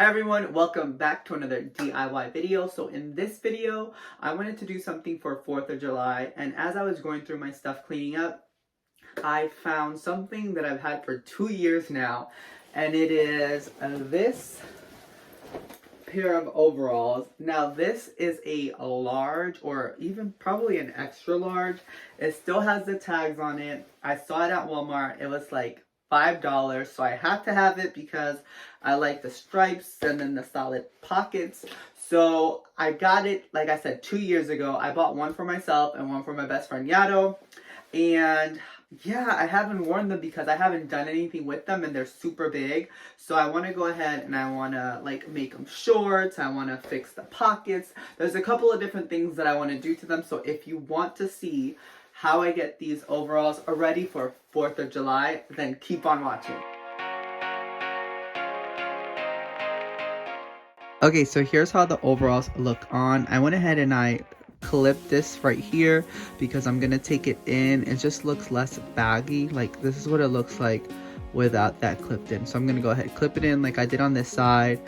Hi everyone, welcome back to another DIY video. So in this video, I wanted to do something for 4th of July, and as I was going through my stuff cleaning up, I found something that I've had for 2 years now, and it is this pair of overalls. Now this is a large, or even probably an extra large. It still has the tags on it. I saw it at Walmart. It was like $5, so I had to have it because I like the stripes and then the solid pockets. So I got it, like I said, 2 years ago. I bought one for myself and one for my best friend Yato. And yeah, I haven't worn them because I haven't done anything with them and they're super big. So I want to go ahead and I want to like make them shorts. I want to fix the pockets. There's a couple of different things that I want to do to them. So if you want to see how I get these overalls ready for 4th of July, then keep on watching. Okay, so here's how the overalls look on. I went ahead and I clipped this right here because I'm gonna take it in. It just looks less baggy. Like this is what it looks like without that clipped in. So I'm gonna go ahead and clip it in like I did on this side.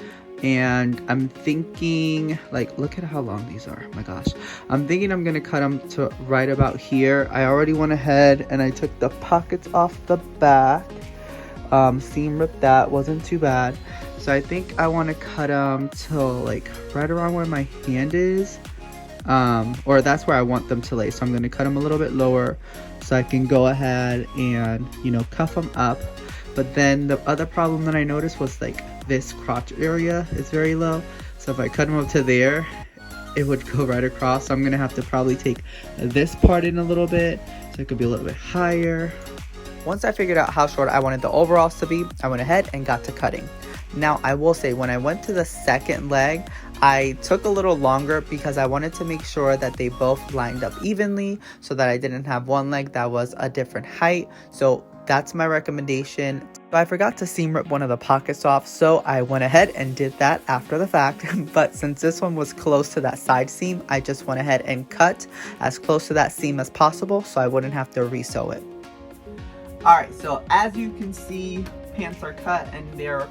And I'm thinking, like, look at how long these are. Oh my gosh. I'm thinking I'm gonna cut them to right about here. I already went ahead and I took the pockets off the back. Seam ripped that, wasn't too bad. So I think I want to cut them till like right around where my hand is. Or that's where I want them to lay. So I'm gonna cut them a little bit lower so I can go ahead and, you know, cuff them up. But then the other problem that I noticed was like this crotch area is very low. So if I cut them up to there, it would go right across. So I'm gonna have to probably take this part in a little bit so it could be a little bit higher. Once I figured out how short I wanted the overalls to be, I went ahead and got to cutting. Now I will say, when I went to the second leg, I took a little longer because I wanted to make sure that they both lined up evenly so that I didn't have one leg that was a different height. So that's my recommendation. But I forgot to seam rip one of the pockets off, so I went ahead and did that after the fact. But since this one was close to that side seam, I just went ahead and cut as close to that seam as possible so I wouldn't have to re-sew it. Alright, so as you can see, pants are cut and they're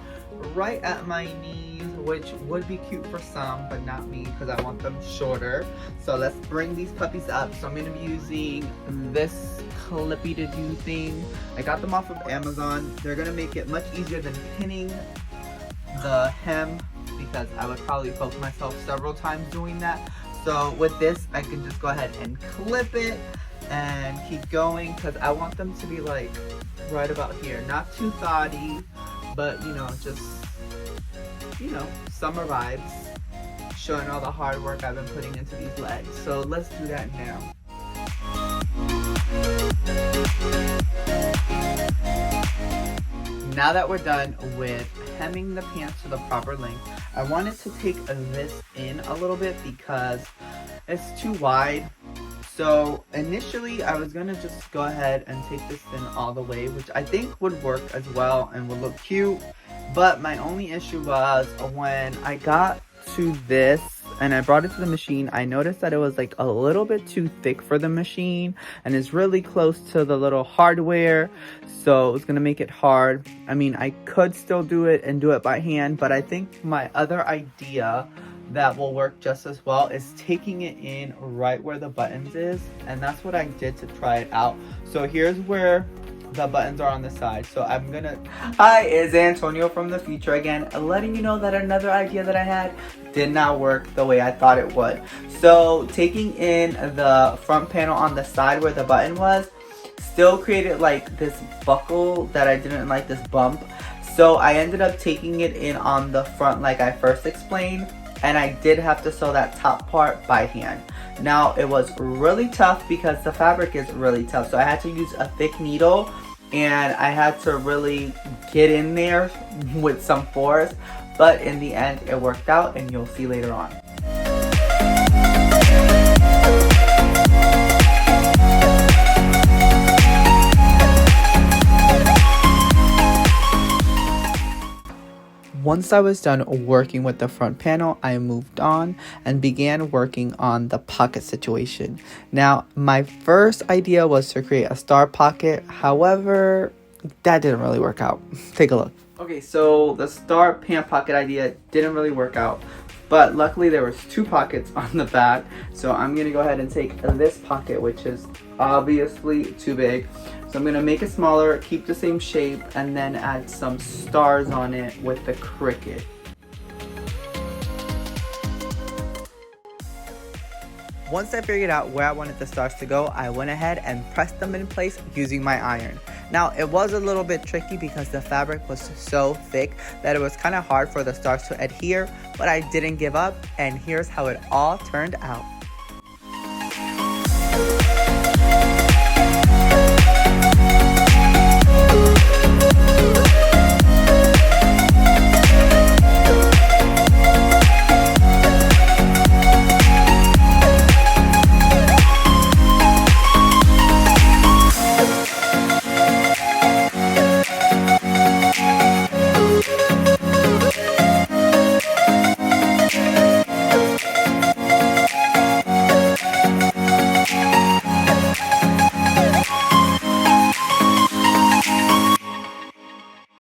right at my knees, which would be cute for some, but not me because I want them shorter. So let's bring these puppies up. So I'm going to be using this clippy to do thing. I got them off of Amazon. They're going to make it much easier than pinning the hem because I would probably poke myself several times doing that. So with this, I can just go ahead and clip it and keep going because I want them to be like right about here. Not too thoughty, but you know, just, you know, summer vibes, showing all the hard work I've been putting into these legs. So let's do that now. Now that we're done with hemming the pants to the proper length, I wanted to take this in a little bit because it's too wide. So initially I was gonna just go ahead and take this in all the way, which I think would work as well and would look cute. But my only issue was when I got to this and I brought it to the machine, I noticed that it was like a little bit too thick for the machine and it's really close to the little hardware. So it's gonna make it hard. I mean, I could still do it and do it by hand, but I think my other idea that will work just as well is taking it in right where the buttons is, and that's what I did to try it out. So here's where the buttons are on the side. So I'm gonna, hi, it's Antonio from the future again, letting you know that another idea that I had did not work the way I thought it would. So taking in the front panel on the side where the button was still created like this buckle that I didn't like, this bump. So I ended up taking it in on the front like I first explained, and I did have to sew that top part by hand. Now it was really tough because the fabric is really tough, so I had to use a thick needle and I had to really get in there with some force, but in the end it worked out and you'll see later on. Once I was done working with the front panel, I moved on and began working on the pocket situation. Now, my first idea was to create a star pocket. However, that didn't really work out. Take a look. Okay, so the star pant pocket idea didn't really work out, but luckily there was 2 pockets on the back. So I'm gonna go ahead and take this pocket, which is obviously too big. So I'm gonna make it smaller, keep the same shape, and then add some stars on it with the cricket. Once I figured out where I wanted the stars to go, I went ahead and pressed them in place using my iron. Now, it was a little bit tricky because the fabric was so thick that it was kind of hard for the stars to adhere, but I didn't give up, and here's how it all turned out.